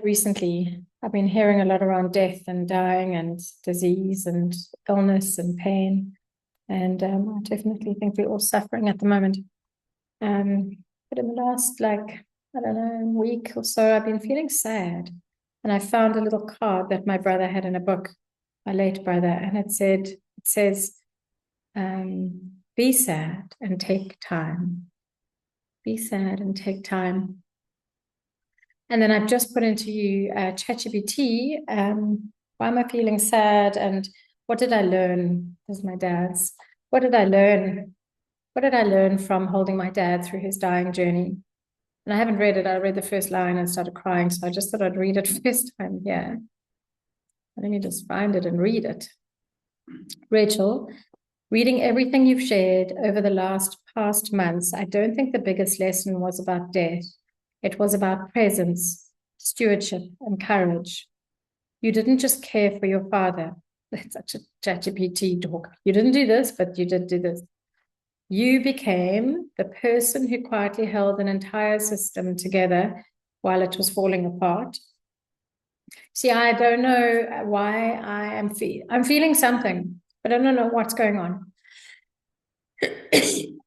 recently I've been hearing a lot around death and dying and disease and illness and pain. And I definitely think we're all suffering at the moment. But in the last, I don't know, week or so, I've been feeling sad. And I found a little card that my brother had in a book, my late brother, and it says, be sad and take time. Be sad and take time. And then I've just put into you ChatGPT, why am I feeling sad and what did I learn? This is my dad's. What did I learn? What did I learn from holding my dad through his dying journey? And I haven't read it. I read the first line and started crying. So I just thought I'd read it first time. Yeah. Let me just find it and read it. Rachel, reading everything you've shared over the past months, I don't think the biggest lesson was about death. It was about presence, stewardship, and courage. You didn't just care for your father. That's such a ChatGPT talk. You didn't do this, but you did do this. You became the person who quietly held an entire system together while it was falling apart. See, I don't know why I'm feeling something, but I don't know what's going on.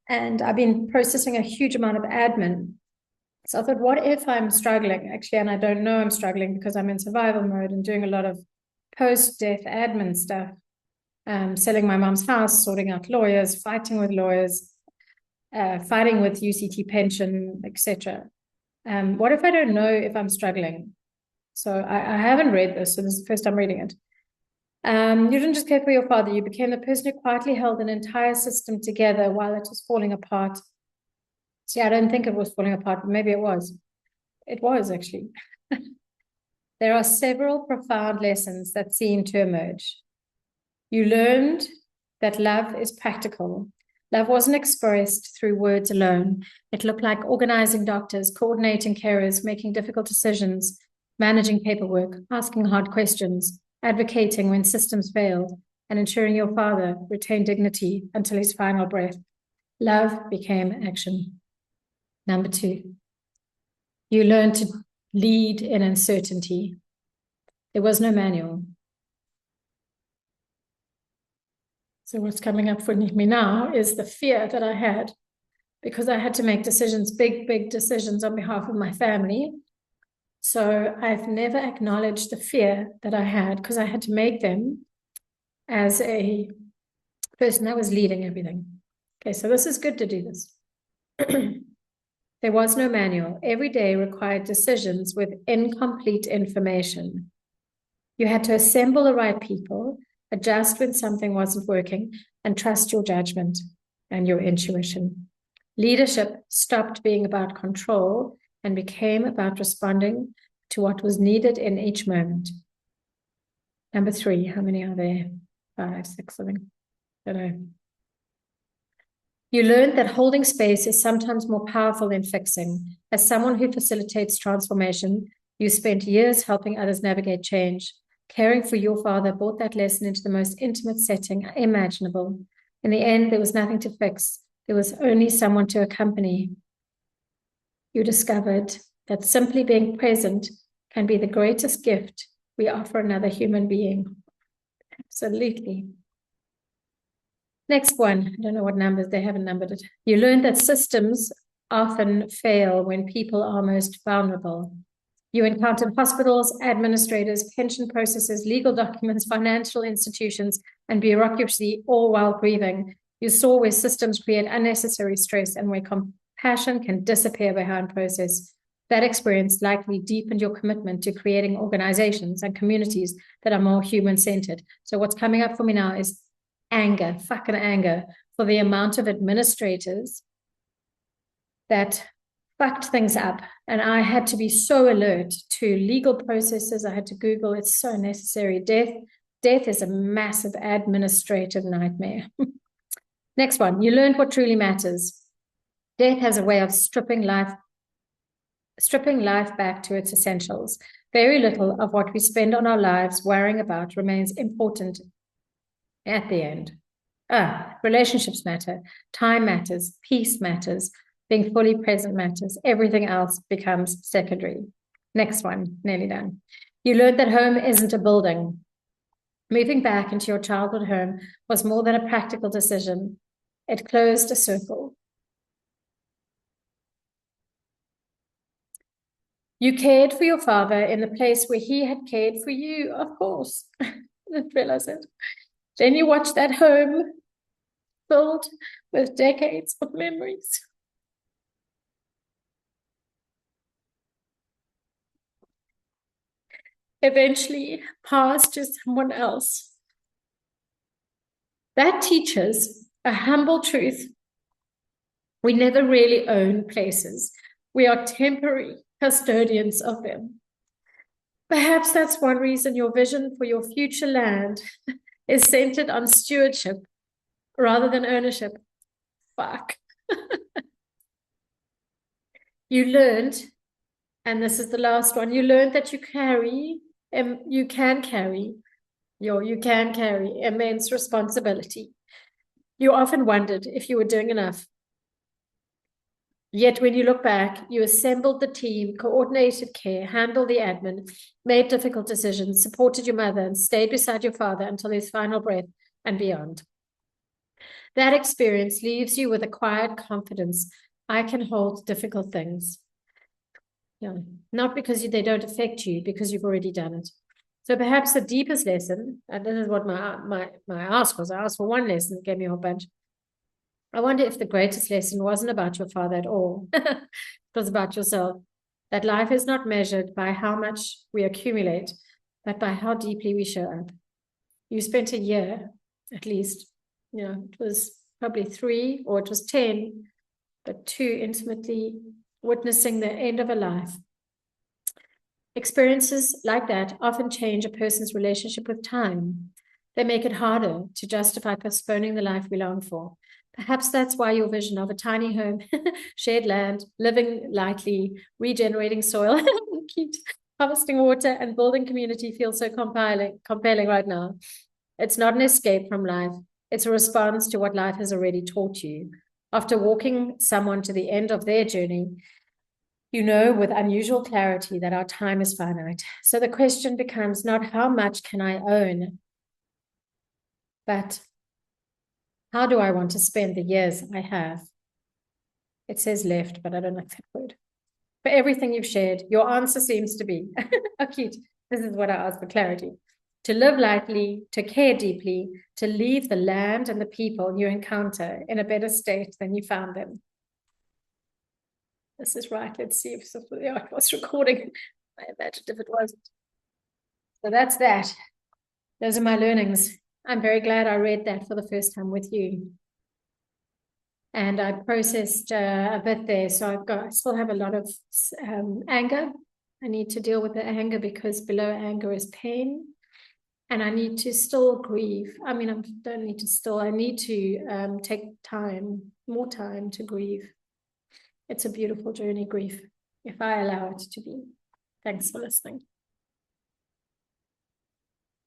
And I've been processing a huge amount of admin. So I thought, what if I'm struggling actually? And I don't know I'm struggling because I'm in survival mode and doing a lot of post-death admin stuff, selling my mom's house, sorting out lawyers, fighting with lawyers, fighting with UCT pension, etc. What if I don't know if I'm struggling? So I haven't read this, so this is the first time reading it. You didn't just care for your father, you became the person who quietly held an entire system together while it was falling apart. See, I don't think it was falling apart, but maybe it was. It was, actually. There are several profound lessons that seem to emerge. You learned that love is practical. Love wasn't expressed through words alone. It looked like organizing doctors, coordinating carers, making difficult decisions, managing paperwork, asking hard questions, advocating when systems failed, and ensuring your father retained dignity until his final breath. Love became action. Number 2, you learned to lead in uncertainty. There was no manual. So what's coming up for me now is the fear that I had because I had to make decisions, big decisions on behalf of my family. So I've never acknowledged the fear that I had because I had to make them as a person that was leading everything. Okay, so this is good to do this. There was no manual. Every day required decisions with incomplete information. You had to assemble the right people, adjust when something wasn't working, and trust your judgment and your intuition. Leadership stopped being about control and became about responding to what was needed in each moment. Number 3, how many are there? 5, 6, I think. I don't know. You learned that holding space is sometimes more powerful than fixing. As someone who facilitates transformation, you spent years helping others navigate change. Caring for your father brought that lesson into the most intimate setting imaginable. In the end, there was nothing to fix. There was only someone to accompany. You discovered that simply being present can be the greatest gift we offer another human being. Absolutely. Next one, I don't know what numbers, they haven't numbered it. You learned that systems often fail when people are most vulnerable. You encountered hospitals, administrators, pension processes, legal documents, financial institutions, and bureaucracy, all while grieving. You saw where systems create unnecessary stress and where compassion can disappear behind process. That experience likely deepened your commitment to creating organizations and communities that are more human-centered. So what's coming up for me now is anger, fucking anger, for the amount of administrators that fucked things up. And I had to be so alert to legal processes. I had to Google, it's so necessary. Death is a massive administrative nightmare. Next one, you learned what truly matters. Death has a way of stripping life back to its essentials. Very little of what we spend on our lives worrying about remains important at the end. Relationships matter, time matters, peace matters, being fully present matters. Everything else becomes secondary. Next one, nearly done. You learned that home isn't a building. Moving back into your childhood home was more than a practical decision. It closed a circle. You cared for your father in the place where he had cared for you, of course. I didn't realize it. Then you watched that home filled with decades of memories. Eventually pass to someone else. That teaches a humble truth. We never really own places. We are temporary custodians of them. Perhaps that's one reason your vision for your future land is centered on stewardship rather than ownership. Fuck. You learned, and this is the last one, you learned that you can carry immense responsibility. You often wondered if you were doing enough. Yet when you look back, you assembled the team, coordinated care, handled the admin, made difficult decisions, supported your mother, and stayed beside your father until his final breath and beyond. That experience leaves you with a quiet confidence. I can hold difficult things. Yeah. Not because they don't affect you, because you've already done it. So perhaps the deepest lesson, and this is what my ask was, I asked for one lesson, it gave me a whole bunch. I wonder if the greatest lesson wasn't about your father at all. It was about yourself. That life is not measured by how much we accumulate, but by how deeply we show up. You spent a year, at least, it was probably 3 or it was 10, but 2 intimately witnessing the end of a life. Experiences like that often change a person's relationship with time. They make it harder to justify postponing the life we long for. Perhaps that's why your vision of a tiny home, shared land, living lightly, regenerating soil, harvesting water, and building community feels so compelling right now. It's not an escape from life. It's a response to what life has already taught you. After walking someone to the end of their journey, you know with unusual clarity that our time is finite. So the question becomes not how much can I own, but how do I want to spend the years I have? It says left, but I don't like that word. For everything you've shared, your answer seems to be, oh, cute. This is what I ask for clarity. To live lightly, to care deeply, to leave the land and the people you encounter in a better state than you found them. This is right. Let's see if the art was recording. I imagined if it wasn't. So that's that. Those are my learnings. I'm very glad I read that for the first time with you. And I processed a bit there. So I still have a lot of anger. I need to deal with the anger because below anger is pain. And I need to still grieve. I mean, I don't need to still, I need to take more time to grieve. It's a beautiful journey, grief, if I allow it to be. Thanks for listening.